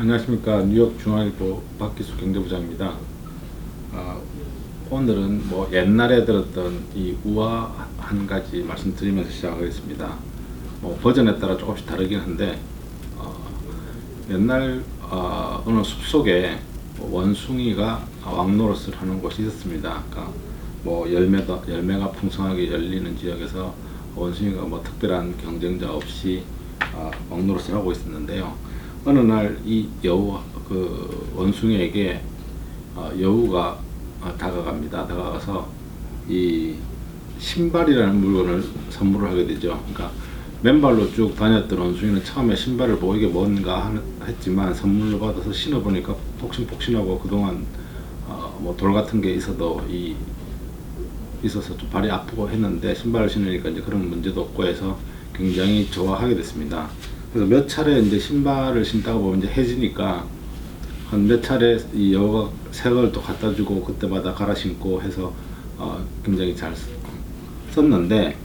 안녕하십니까. 뉴욕 중앙일보 박기수 경제부장입니다. 오늘은 옛날에 들었던 이 우화 한 가지 말씀드리면서 시작하겠습니다. 버전에 따라 조금씩 다르긴 한데, 옛날 어느 숲속에 원숭이가 왕노릇을 하는 곳이 있었습니다. 그러니까 열매가 풍성하게 열리는 지역에서 원숭이가 특별한 경쟁자 없이 왕노릇을 하고 있었는데요. 어느 날 이 여우, 원숭이에게 여우가 다가가서 이 신발이라는 물건을 선물을 하게 되죠. 그러니까 맨발로 쭉 다녔던 원숭이는 처음에 신발을 보고 이게 뭔가 했지만 선물로 받아서 신어보니까 폭신폭신하고 그동안 돌 같은 게 있어서 좀 발이 아프고 했는데, 신발을 신으니까 이제 그런 문제도 없고 해서 굉장히 좋아하게 됐습니다. 그래서 몇 차례 이제 신발을 신다가 보면 이제 해지니까 한 몇 차례 이 여우가 새 걸 또 갖다 주고 그때마다 갈아 신고 해서 굉장히 잘 썼는데,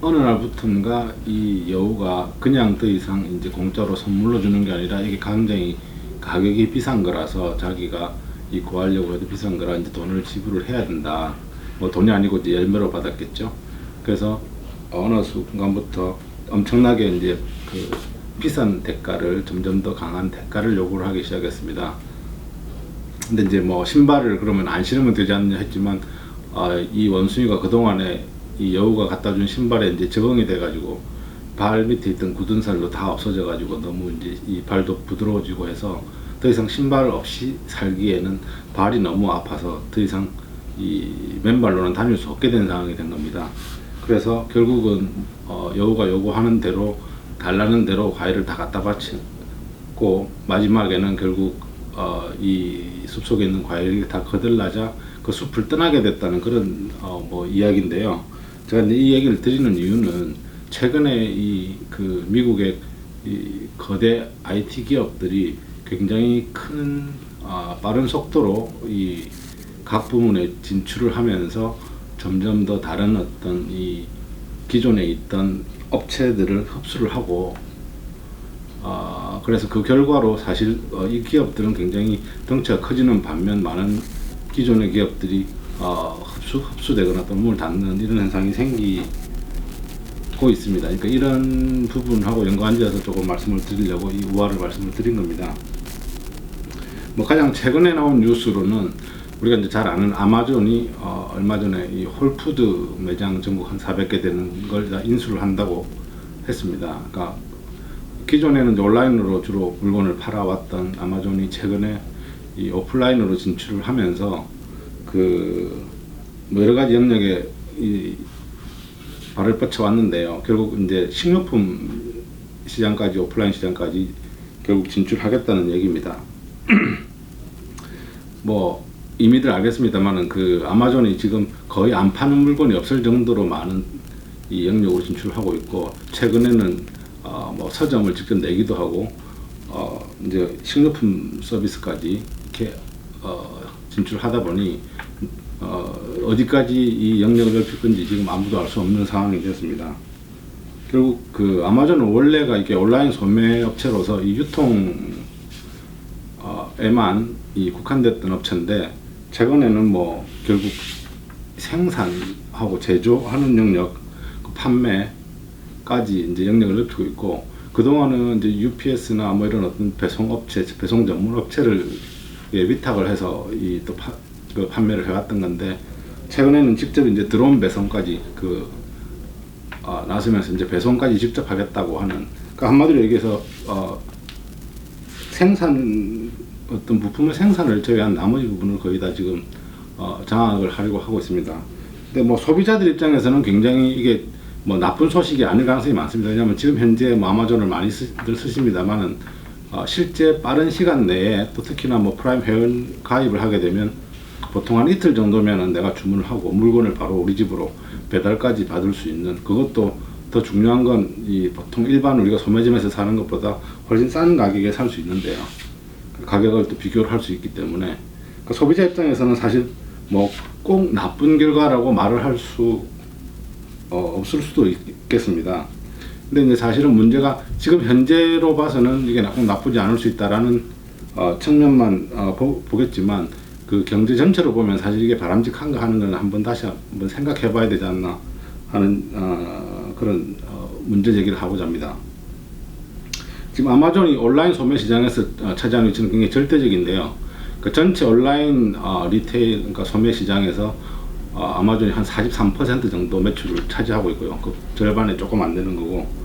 어느 날부터인가 이 여우가 그냥 더 이상 이제 공짜로 선물로 주는 게 아니라 이게 굉장히 가격이 비싼 거라서 자기가 이 구하려고 해도 비싼 거라 이제 돈을 지불을 해야 된다. 돈이 아니고 이제 열매로 받았겠죠. 그래서 어느 순간부터 엄청나게 이제 그 비싼 대가를, 점점 더 강한 대가를 요구를 하기 시작했습니다. 근데 이제 신발을 그러면 안 신으면 되지 않냐 했지만, 이 원숭이가 그동안에 이 여우가 갖다 준 신발에 이제 적응이 돼가지고 발 밑에 있던 굳은 살도 다 없어져가지고 너무 이제 이 발도 부드러워지고 해서 더 이상 신발 없이 살기에는 발이 너무 아파서 더 이상 이 맨발로는 다닐 수 없게 된 상황이 된 겁니다. 그래서 결국은 여우가 요구하는 대로, 달라는 대로 과일을 다 갖다 바치고 마지막에는 결국 이 숲속에 있는 과일이 다 거들나자 그 숲을 떠나게 됐다는 그런 이야기인데요. 제가 이제 이 얘기를 드리는 이유는 최근에 미국의 이 거대 IT 기업들이 굉장히 큰 빠른 속도로 이 각 부문에 진출을 하면서 점점 더 다른 어떤 이 기존에 있던 업체들을 흡수를 하고, 그래서 그 결과로 사실 이 기업들은 굉장히 덩치가 커지는 반면 많은 기존의 기업들이 흡수되거나 또 문을 닫는 이런 현상이 생기고 있습니다. 그러니까 이런 부분하고 연관지어서 조금 말씀을 드리려고 이 우화를 말씀을 드린 겁니다. 가장 최근에 나온 뉴스로는 우리가 이제 잘 아는 아마존이 얼마 전에 이 홀푸드 매장 전국 한 400개 되는 걸 다 인수를 한다고 했습니다. 그러니까 기존에는 온라인으로 주로 물건을 팔아왔던 아마존이 최근에 이 오프라인으로 진출을 하면서 여러 가지 영역에 발을 뻗쳐왔는데요. 결국 이제 식료품 시장까지, 오프라인 시장까지 결국 진출하겠다는 얘기입니다. 이미들 알겠습니다만은 아마존이 지금 거의 안 파는 물건이 없을 정도로 많은 이 영역으로 진출하고 있고, 최근에는 서점을 직접 내기도 하고 이제 식료품 서비스까지 이렇게 진출하다 보니 어디까지 이 영역을 넓힐 건지 지금 아무도 알 수 없는 상황이 되었습니다. 결국 아마존은 원래가 이렇게 온라인 소매 업체로서 이 유통에만 국한됐던 업체인데, 최근에는 결국 생산하고 제조하는 영역, 판매까지 이제 영역을 넓히고 있고, 그동안은 이제 UPS나 이런 어떤 배송 전문 업체를 위탁을 해서 판매를 해왔던 건데, 최근에는 직접 이제 드론 배송까지 나서면서 이제 배송까지 직접 하겠다고 하는, 그러니까 한마디로 얘기해서 어떤 부품의 생산을 제외한 나머지 부분을 거의 다 지금 장악을 하려고 하고 있습니다. 근데 소비자들 입장에서는 굉장히 이게 나쁜 소식이 아닐 가능성이 많습니다. 왜냐하면 지금 현재 아마존을 많이 쓰십니다만은 실제 빠른 시간 내에, 또 특히나 프라임 회원 가입을 하게 되면 보통 한 이틀 정도면은 내가 주문을 하고 물건을 바로 우리 집으로 배달까지 받을 수 있는, 그것도 더 중요한 건 보통 일반 우리가 소매점에서 사는 것보다 훨씬 싼 가격에 살 수 있는데요. 가격을 또 비교를 할 수 있기 때문에, 그러니까 소비자 입장에서는 사실 꼭 나쁜 결과라고 말을 할 수 없을 수도 있겠습니다. 근데 이제 사실은 문제가 지금 현재로 봐서는 이게 나쁘지 않을 수 있다라는 측면만 보겠지만 그 경제 전체로 보면 사실 이게 바람직한가 하는 건 한번 다시 한번 생각해 봐야 되지 않나 하는 그런 문제 제기를 하고자 합니다. 지금 아마존이 온라인 소매 시장에서 차지하는 위치는 굉장히 절대적인데요. 그 전체 온라인 리테일 그러니까 소매 시장에서 아마존이 한 43% 정도 매출을 차지하고 있고요. 그 절반에 조금 안 되는 거고,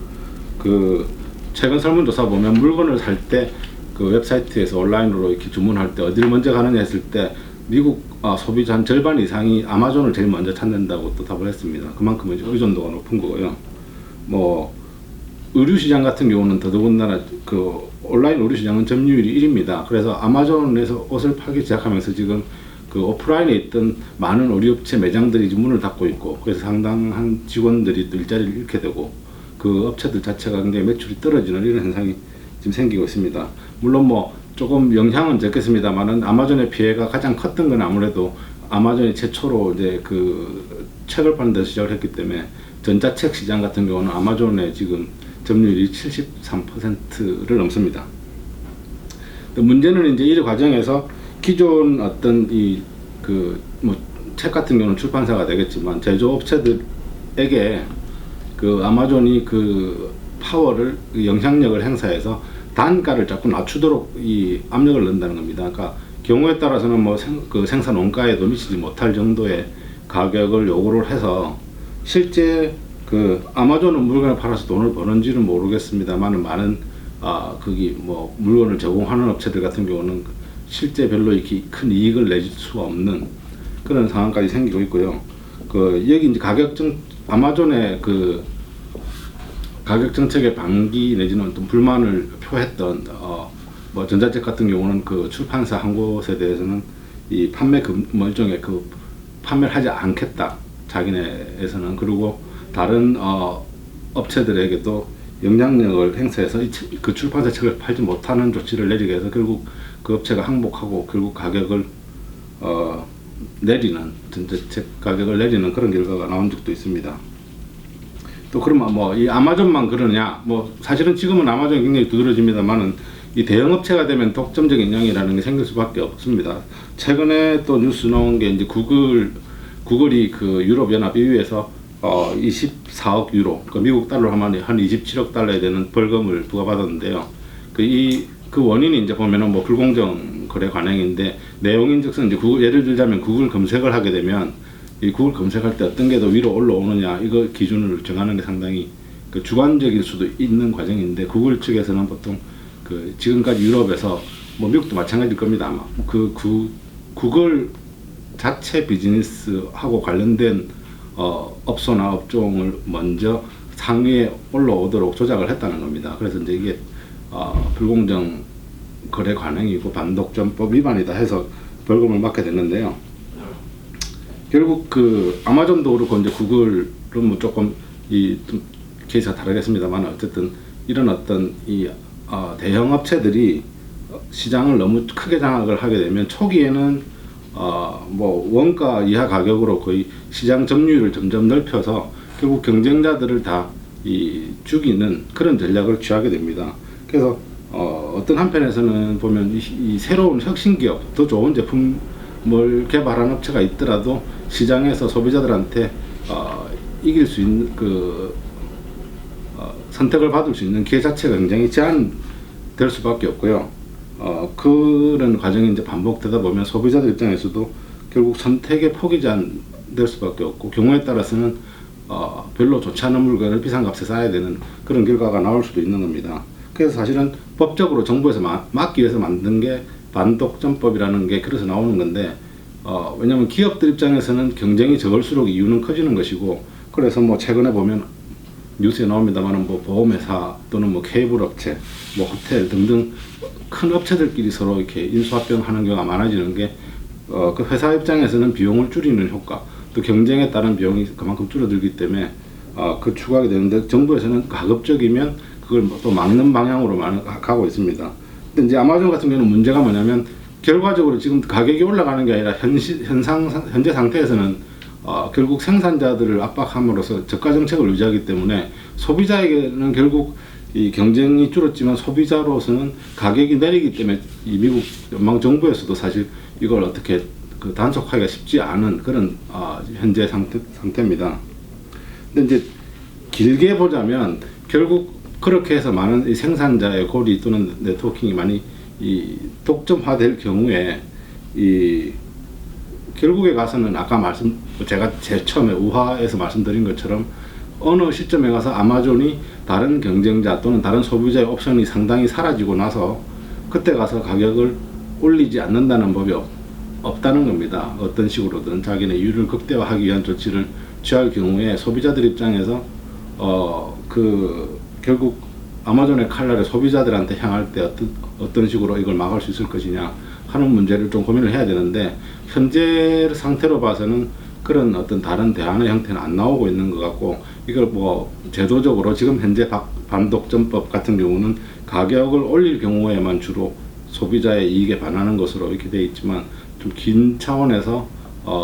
그 최근 설문조사 보면 물건을 살 때 그 웹사이트에서 온라인으로 이렇게 주문할 때 어디를 먼저 가느냐 했을 때 미국 소비자 한 절반 이상이 아마존을 제일 먼저 찾는다고 또 답을 했습니다. 그만큼 의존도가 높은 거고요. 뭐 의류 시장 같은 경우는 더더군다나 그 온라인 의류 시장은 점유율이 1위입니다. 그래서 아마존에서 옷을 팔기 시작하면서 지금 그 오프라인에 있던 많은 의류업체 매장들이 문을 닫고 있고, 그래서 상당한 직원들이 또 일자리를 잃게 되고 그 업체들 자체가 굉장히 매출이 떨어지는 이런 현상이 지금 생기고 있습니다. 물론 뭐 조금 영향은 적겠습니다만은 아마존의 피해가 가장 컸던 건 아무래도 아마존이 최초로 이제 그 책을 파는 데서 시작을 했기 때문에 전자책 시장 같은 경우는 아마존의 지금 점유율이 73%를 넘습니다. 문제는 이제 이 과정에서 기존 어떤 이 그 뭐 책 같은 경우는 출판사가 되겠지만 제조업체들에게 그 아마존이 그 파워를 그 영향력을 행사해서 단가를 자꾸 낮추도록 이 압력을 넣는다는 겁니다. 그러니까 경우에 따라서는 뭐 그 생산 원가에도 미치지 못할 정도의 가격을 요구를 해서 실제 그 아마존은 물건을 팔아서 돈을 버는지는 모르겠습니다만 많은 거기 뭐 물건을 제공하는 업체들 같은 경우는 실제 별로 이렇게 큰 이익을 내줄 수가 없는 그런 상황까지 생기고 있고요. 그 여기 이제 아마존의 그 가격 정책의 반기 내지는 또 불만을 표했던 뭐 전자책 같은 경우는 그 출판사 한 곳에 대해서는 이 판매 뭐 일종의 그 판매를 하지 않겠다 자기네에서는. 그리고 다른 업체들에게도 영향력을 행사해서 그 출판사 책을 팔지 못하는 조치를 내리게 해서 결국 그 업체가 항복하고 결국 가격을 내리는, 전자책 가격을 내리는 그런 결과가 나온 적도 있습니다. 또 그러면 뭐 이 아마존만 그러냐? 뭐 사실은 지금은 아마존이 굉장히 두드러집니다만은 이 대형 업체가 되면 독점적인 영향이라는 게 생길 수밖에 없습니다. 최근에 또 뉴스 나온 게 이제 구글이 그 유럽 연합 EU에서 24억 유로, 그 미국 달러로 하면 한 27억 달러에 되는 벌금을 부과받았는데요. 그 원인이 이제 보면은 뭐 불공정 거래 관행인데, 내용인즉슨 이제 예를 들자면 구글 검색을 하게 되면 이 구글 검색할 때 어떤 게 더 위로 올라오느냐 이거 기준을 정하는 게 상당히 그 주관적일 수도 있는 과정인데, 구글 측에서는 보통 그 지금까지 유럽에서 뭐 미국도 마찬가지일 겁니다. 아마 구글 자체 비즈니스하고 관련된 업소나 업종을 먼저 상위에 올라오도록 조작을 했다는 겁니다. 그래서 이제 이게 불공정 거래 관행이고 반독점법 위반이다 해서 벌금을 맞게 됐는데요. 결국 그 아마존도 그렇고 이제 구글은 뭐 조금 좀 케이스가 다르겠습니다만 어쨌든 이런 어떤 이 대형 업체들이 시장을 너무 크게 장악을 하게 되면 초기에는 뭐 원가 이하 가격으로 거의 시장 점유율을 점점 넓혀서 결국 경쟁자들을 다 죽이는 그런 전략을 취하게 됩니다. 그래서 어떤 한편에서는 보면 이 새로운 혁신 기업, 더 좋은 제품을 개발한 업체가 있더라도 시장에서 소비자들한테 이길 수 있는 선택을 받을 수 있는 기회 자체가 굉장히 제한될 수밖에 없고요. 그런 과정이 이제 반복되다 보면 소비자들 입장에서도 결국 선택의 폭이 제한될 수밖에 없고, 경우에 따라서는 별로 좋지 않은 물건을 비싼 값에 사야 되는 그런 결과가 나올 수도 있는 겁니다. 그래서 사실은 법적으로 정부에서 막기 위해서 만든 게 반독점법이라는 게 그래서 나오는 건데, 왜냐하면 기업들 입장에서는 경쟁이 적을수록 이유는 커지는 것이고, 그래서 뭐 최근에 보면 뉴스에 나옵니다만 뭐 보험회사 또는 뭐 케이블 업체, 뭐 호텔 등등 큰 업체들끼리 서로 이렇게 인수합병하는 경우가 많아지는 게 그 회사 입장에서는 비용을 줄이는 효과, 또 경쟁에 따른 비용이 그만큼 줄어들기 때문에 그 추구하게 되는데, 정부에서는 가급적이면 그걸 또 막는 방향으로 가고 있습니다. 근데 이제 아마존 같은 경우는 문제가 뭐냐면 결과적으로 지금 가격이 올라가는 게 아니라 현재 상태에서는 결국 생산자들을 압박함으로써 저가 정책을 유지하기 때문에 소비자에게는 결국 이 경쟁이 줄었지만 소비자로서는 가격이 내리기 때문에 이 미국 연방 정부에서도 사실 이걸 어떻게 단속하기가 쉽지 않은 그런 현재 상태입니다. 근데 이제 길게 보자면 결국 그렇게 해서 많은 이 생산자의 고리 또는 네트워킹이 많이 이 독점화될 경우에 이 결국에 가서는 아까 제가 제일 처음에 우화에서 말씀드린 것처럼 어느 시점에 가서 아마존이 다른 경쟁자 또는 다른 소비자의 옵션이 상당히 사라지고 나서 그때 가서 가격을 올리지 않는다는 법이 없다는 겁니다. 어떤 식으로든 자기네 이율을 극대화하기 위한 조치를 취할 경우에 소비자들 입장에서 결국 아마존의 칼날이 소비자들한테 향할 때 어떤 식으로 이걸 막을 수 있을 것이냐 하는 문제를 좀 고민을 해야 되는데, 현재 상태로 봐서는 그런 어떤 다른 대안의 형태는 안 나오고 있는 것 같고, 이걸 뭐 제도적으로 지금 현재 반독점법 같은 경우는 가격을 올릴 경우에만 주로 소비자의 이익에 반하는 것으로 이렇게 되어 있지만, 좀 긴 차원에서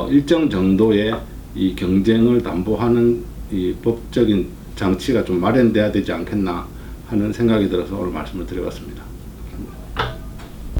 일정 정도의 이 경쟁을 담보하는 이 법적인 장치가 좀 마련돼야 되지 않겠나 하는 생각이 들어서 오늘 말씀을 드려봤습니다.